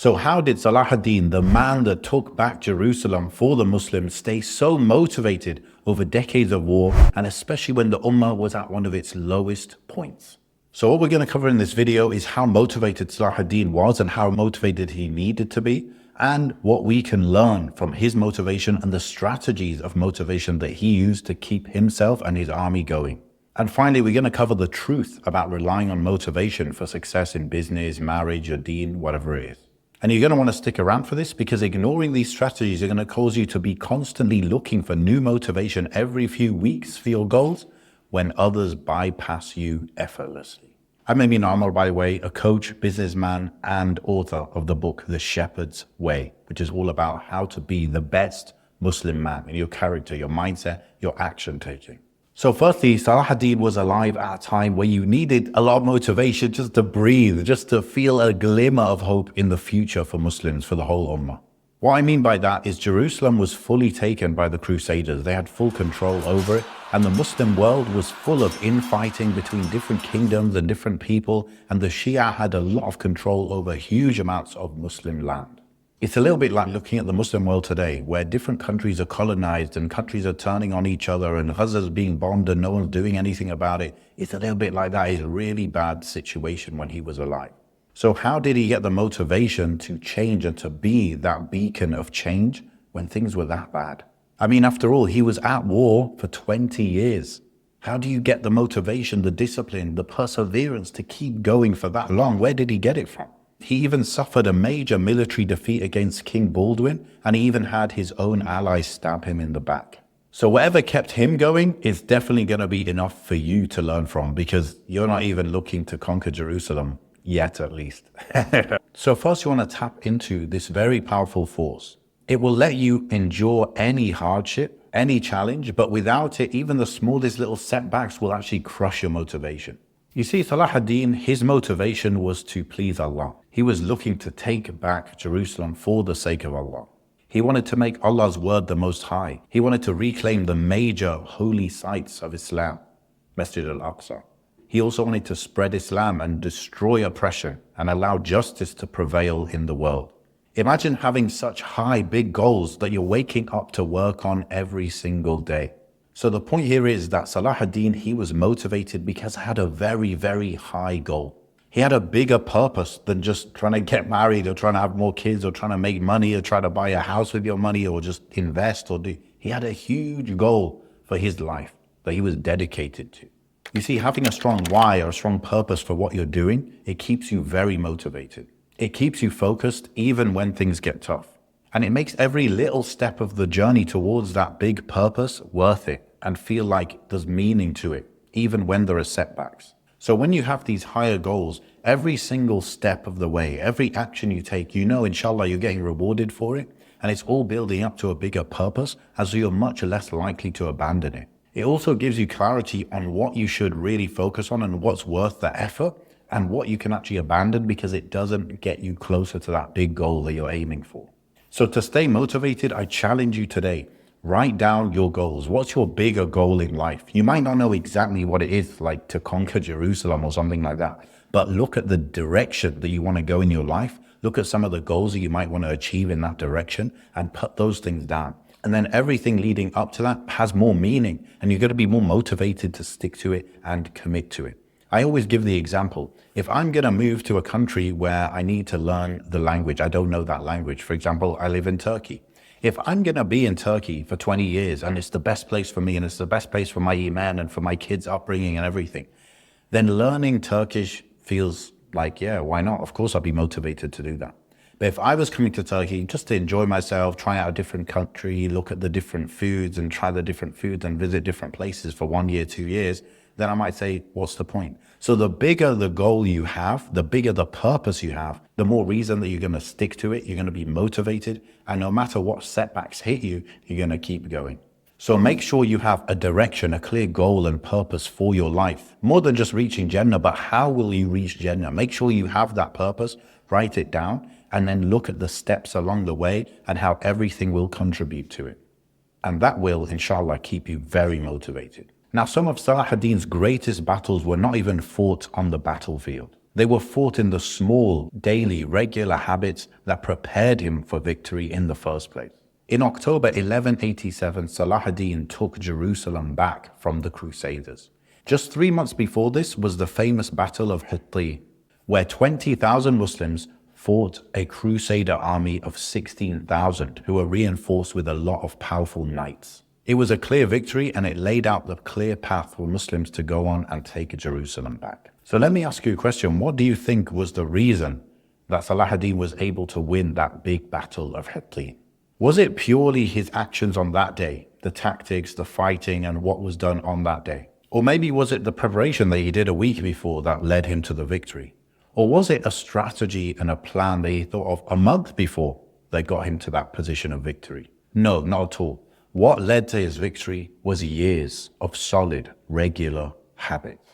So how did Salahuddin, the man that took back Jerusalem for the Muslims, stay so motivated over decades of war, and especially when the Ummah was at one of its lowest points? So what we're going to cover in this video is how motivated Salahuddin was and how motivated he needed to be, and what we can learn from his motivation and the strategies of motivation that he used to keep himself and his army going. And finally, we're going to cover the truth about relying on motivation for success in business, marriage, or deen, whatever it is. And you're going to want to stick around for this, because ignoring these strategies are going to cause you to be constantly looking for new motivation every few weeks for your goals when others bypass you effortlessly. I'm Ameen Omar, by the way, a coach, businessman, and author of the book, The Shepherd's Way, which is all about how to be the best Muslim man in your character, your mindset, your action taking. So firstly, Salahuddin was alive at a time where you needed a lot of motivation just to breathe, just to feel a glimmer of hope in the future for Muslims, for the whole Ummah. What I mean by that is Jerusalem was fully taken by the Crusaders. They had full control over it, and the Muslim world was full of infighting between different kingdoms and different people, and the Shia had a lot of control over huge amounts of Muslim land. It's a little bit like looking at the Muslim world today, where different countries are colonized and countries are turning on each other and Gaza's being bombed and no one's doing anything about it. It's a little bit like that. It's a really bad situation when he was alive. So how did he get the motivation to change and to be that beacon of change when things were that bad? I mean, after all, he was at war for 20 years. How do you get the motivation, the discipline, the perseverance to keep going for that long? Where did he get it from? He even suffered a major military defeat against King Baldwin, and he even had his own allies stab him in the back. So whatever kept him going is definitely going to be enough for you to learn from, because you're not even looking to conquer Jerusalem yet, at least. So first you want to tap into this very powerful force. It will let you endure any hardship, any challenge, but without it, even the smallest little setbacks will actually crush your motivation. You see, Salahuddin, his motivation was to please Allah. He was looking to take back Jerusalem for the sake of Allah. He wanted to make Allah's word the most high. He wanted to reclaim the major holy sites of Islam, Masjid al-Aqsa. He also wanted to spread Islam and destroy oppression and allow justice to prevail in the world. Imagine having such high, big goals that you're waking up to work on every single day. So the point here is that Salahuddin, he was motivated because he had a very, very high goal. He had a bigger purpose than just trying to get married or trying to have more kids or trying to make money or try to buy a house with your money or just invest or do. He had a huge goal for his life that he was dedicated to. You see, having a strong why or a strong purpose for what you're doing, it keeps you very motivated. It keeps you focused even when things get tough. And it makes every little step of the journey towards that big purpose worth it and feel like there's meaning to it, even when there are setbacks. So when you have these higher goals, every single step of the way, every action you take, you know, inshallah, you're getting rewarded for it. And it's all building up to a bigger purpose, and so you're much less likely to abandon it. It also gives you clarity on what you should really focus on and what's worth the effort and what you can actually abandon because it doesn't get you closer to that big goal that you're aiming for. So to stay motivated, I challenge you today, write down your goals. What's your bigger goal in life? You might not know exactly what it is, like to conquer Jerusalem or something like that, but look at the direction that you want to go in your life. Look at some of the goals that you might want to achieve in that direction and put those things down. And then everything leading up to that has more meaning, and you're going to be more motivated to stick to it and commit to it. I always give the example, if I'm going to move to a country where I need to learn the language, I don't know that language. For example, I live in Turkey. If I'm going to be in Turkey for 20 years and it's the best place for me and it's the best place for my iman and for my kids' upbringing and everything, then learning Turkish feels like, yeah, why not? Of course, I'd be motivated to do that. But if I was coming to Turkey just to enjoy myself, try out a different country, look at the different foods and try the different foods and visit different places for 1 year, 2 years, then I might say, what's the point? So the bigger the goal you have, the bigger the purpose you have, the more reason that you're going to stick to it, you're going to be motivated, and no matter what setbacks hit you, you're going to keep going. So make sure you have a direction, a clear goal and purpose for your life. More than just reaching Jannah, but how will you reach Jannah? Make sure you have that purpose, write it down, and then look at the steps along the way and how everything will contribute to it. And that will, inshallah, keep you very motivated. Now, some of Salahuddin's greatest battles were not even fought on the battlefield. They were fought in the small, daily, regular habits that prepared him for victory in the first place. In October 1187, Salahadin took Jerusalem back from the Crusaders. Just 3 months before this was the famous Battle of Hittin, where 20,000 Muslims fought a Crusader army of 16,000 who were reinforced with a lot of powerful knights. It was a clear victory, and it laid out the clear path for Muslims to go on and take Jerusalem back. So let me ask you a question. What do you think was the reason that Salahadin was able to win that big battle of Hittin? Was it purely his actions on that day, the tactics, the fighting, and what was done on that day? Or maybe was it the preparation that he did a week before that led him to the victory? Or was it a strategy and a plan that he thought of a month before that got him to that position of victory? No, not at all. What led to his victory was years of solid, regular habits.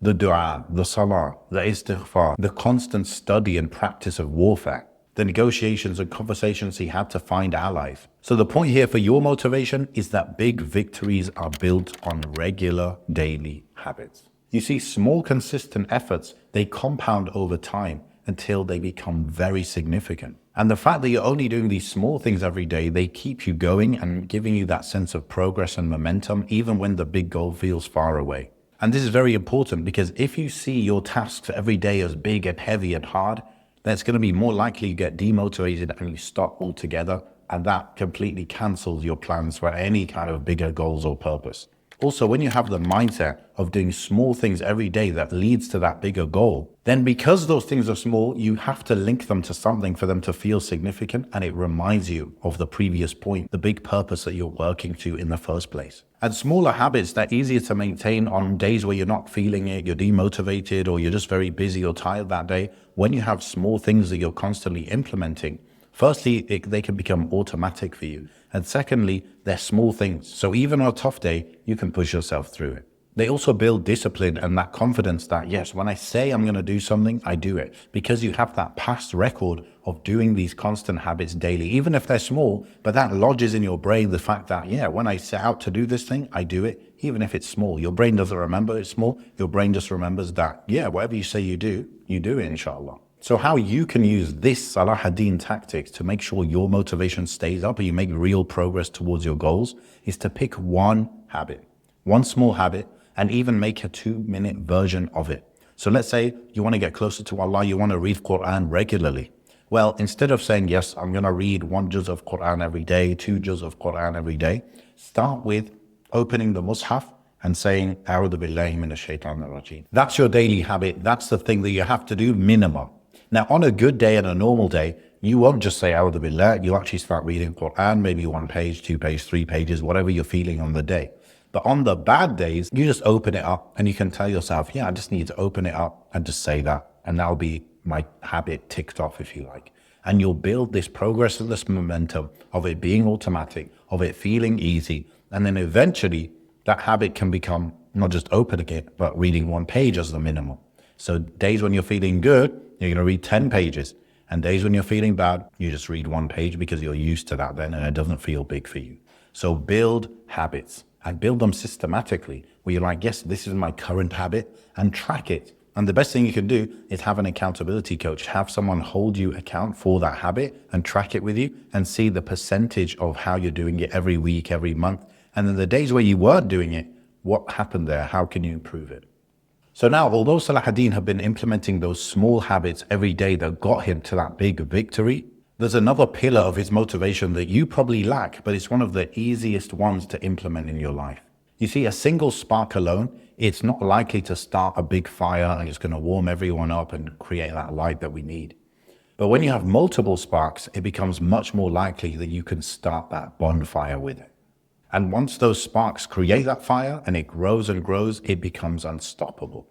The dua, the salah, the istighfar, the constant study and practice of warfare, the negotiations and conversations he had to find allies. So the point here for your motivation is that big victories are built on regular daily habits. You see, small consistent efforts, they compound over time until they become very significant. And the fact that you're only doing these small things every day, they keep you going and giving you that sense of progress and momentum, even when the big goal feels far away. And this is very important, because if you see your tasks every day as big and heavy and hard, then it's going to be more likely you get demotivated and you stop altogether, and that completely cancels your plans for any kind of bigger goals or purpose. Also, when you have the mindset of doing small things every day that leads to that bigger goal, then because those things are small, you have to link them to something for them to feel significant, and it reminds you of the previous point, the big purpose that you're working to in the first place. And smaller habits, they're easier to maintain on days where you're not feeling it, you're demotivated, or you're just very busy or tired that day. When you have small things that you're constantly implementing, firstly, they can become automatic for you. And secondly, they're small things. So even on a tough day, you can push yourself through it. They also build discipline and that confidence that, yes, when I say I'm going to do something, I do it. Because you have that past record of doing these constant habits daily, even if they're small, but that lodges in your brain the fact that, yeah, when I set out to do this thing, I do it, even if it's small. Your brain doesn't remember it's small. Your brain just remembers that, yeah, whatever you say you do it, inshallah. So how you can use this Salahadin tactics to make sure your motivation stays up and you make real progress towards your goals is to pick one habit, one small habit, and even make a 2-minute version of it. So let's say you want to get closer to Allah, you want to read Quran regularly. Well, instead of saying, yes, I'm going to read 1 juz of Quran every day, 2 juz of Quran every day, start with opening the Mus'haf and saying, A'udhu billahi minash shaitanir rajeem. That's your daily habit. That's the thing that you have to do minimum. Now, on a good day and a normal day, you won't just say A'udhu billah, you'll actually start reading Quran, maybe 1 page, 2 pages, 3 pages, whatever you're feeling on the day. But on the bad days, you just open it up and you can tell yourself, yeah, I just need to open it up and just say that. And that'll be my habit ticked off, if you like. And you'll build this progress and this momentum of it being automatic, of it feeling easy. And then eventually that habit can become not just opening it, but reading 1 page as the minimum. So days when you're feeling good, you're going to read 10 pages. And days when you're feeling bad, you just read 1 page because you're used to that then and it doesn't feel big for you. So build habits and build them systematically where you're like, yes, this is my current habit, and track it. And the best thing you can do is have an accountability coach, have someone hold you account for that habit and track it with you and see the percentage of how you're doing it every week, every month. And then the days where you weren't doing it, what happened there? How can you improve it? So now, although Salahadin had been implementing those small habits every day that got him to that big victory, there's another pillar of his motivation that you probably lack, but it's one of the easiest ones to implement in your life. You see, a single spark alone, it's not likely to start a big fire and it's going to warm everyone up and create that light that we need. But when you have multiple sparks, it becomes much more likely that you can start that bonfire with it. And once those sparks create that fire and it grows and grows, it becomes unstoppable.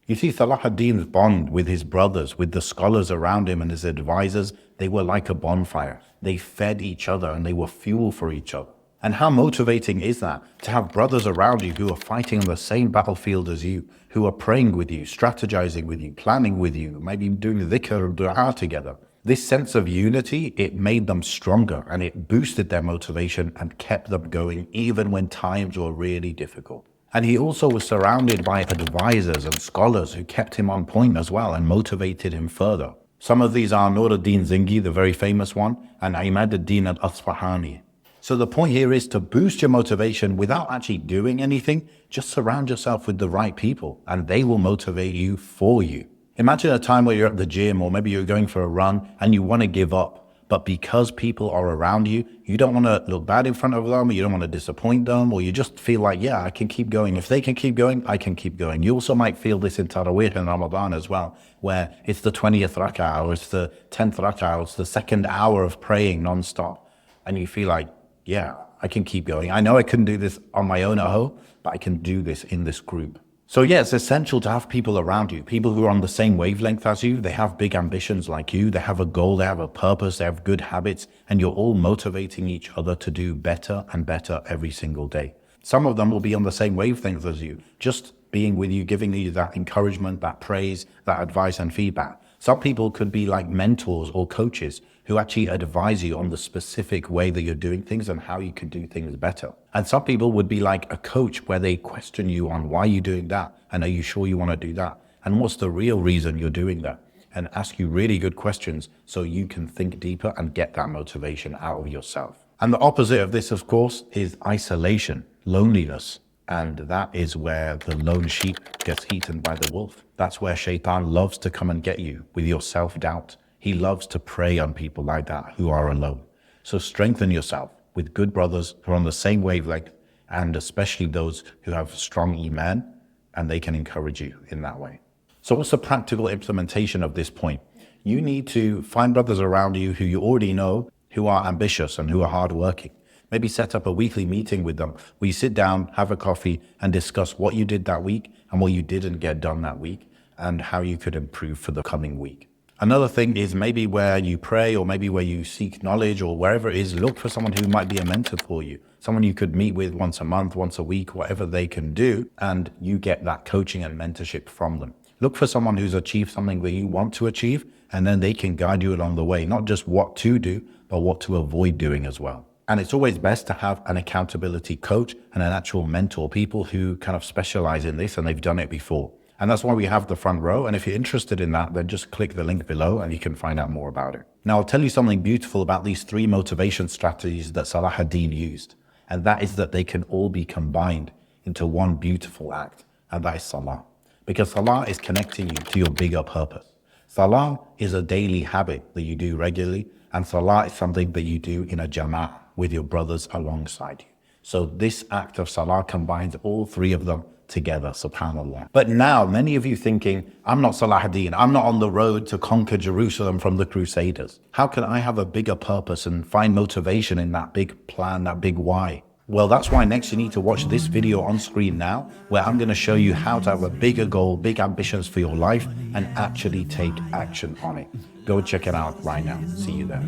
You see, Salahuddin's bond with his brothers, with the scholars around him and his advisors, they were like a bonfire. They fed each other and they were fuel for each other. And how motivating is that? To have brothers around you who are fighting on the same battlefield as you, who are praying with you, strategizing with you, planning with you, maybe doing dhikr or dua together. This sense of unity, it made them stronger and it boosted their motivation and kept them going even when times were really difficult. And he also was surrounded by advisors and scholars who kept him on point as well and motivated him further. Some of these are Nuruddin Zingi, the very famous one, and Imad-ad-Din al-Asfahani. So the point here is to boost your motivation without actually doing anything. Just surround yourself with the right people and they will motivate you for you. Imagine a time where you're at the gym or maybe you're going for a run and you want to give up. But because people are around you, you don't want to look bad in front of them, or you don't want to disappoint them, or you just feel like, yeah, I can keep going. If they can keep going, I can keep going. You also might feel this in Taraweeh in Ramadan as well, where it's the 20th rak'ah, or it's the 10th rak'ah, or it's the second hour of praying non-stop. And you feel like, yeah, I can keep going. I know I couldn't do this on my own at home, but I can do this in this group. So yeah, it's essential to have people around you, people who are on the same wavelength as you. They have big ambitions like you. They have a goal, they have a purpose, they have good habits, and you're all motivating each other to do better and better every single day. Some of them will be on the same wavelength as you, just being with you, giving you that encouragement, that praise, that advice and feedback. Some people could be like mentors or coaches who actually advise you on the specific way that you're doing things and how you can do things better. And some people would be like a coach where they question you on why you're doing that and are you sure you want to do that? And what's the real reason you're doing that? And ask you really good questions so you can think deeper and get that motivation out of yourself. And the opposite of this, of course, is isolation, loneliness. And that is where the lone sheep gets eaten by the wolf. That's where Shaitan loves to come and get you with your self-doubt. He loves to prey on people like that who are alone. So strengthen yourself with good brothers who are on the same wavelength, and especially those who have strong iman, and they can encourage you in that way. So what's the practical implementation of this point? You need to find brothers around you who you already know, who are ambitious and who are hardworking. Maybe set up a weekly meeting with them where you sit down, have a coffee, and discuss what you did that week and what you didn't get done that week and how you could improve for the coming week. Another thing is maybe where you pray or maybe where you seek knowledge or wherever it is, look for someone who might be a mentor for you. Someone you could meet with once a month, once a week, whatever they can do, and you get that coaching and mentorship from them. Look for someone who's achieved something that you want to achieve, and then they can guide you along the way, not just what to do, but what to avoid doing as well. And it's always best to have an accountability coach and an actual mentor, people who kind of specialize in this and they've done it before. And that's why we have the front row. And if you're interested in that, then just click the link below and you can find out more about it. Now, I'll tell you something beautiful about these 3 motivation strategies that Salahuddin used. And that is that they can all be combined into one beautiful act. And that is Salah. Because Salah is connecting you to your bigger purpose. Salah is a daily habit that you do regularly. And Salah is something that you do in a jama'ah with your brothers alongside you. So this act of Salah combines all 3 of them together, subhanAllah. But now, many of you thinking, I'm not Salahuddin, I'm not on the road to conquer Jerusalem from the Crusaders. How can I have a bigger purpose and find motivation in that big plan, that big why? Well, that's why next you need to watch this video on screen now, where I'm going to show you how to have a bigger goal, big ambitions for your life, and actually take action on it. Go check it out right now. See you there.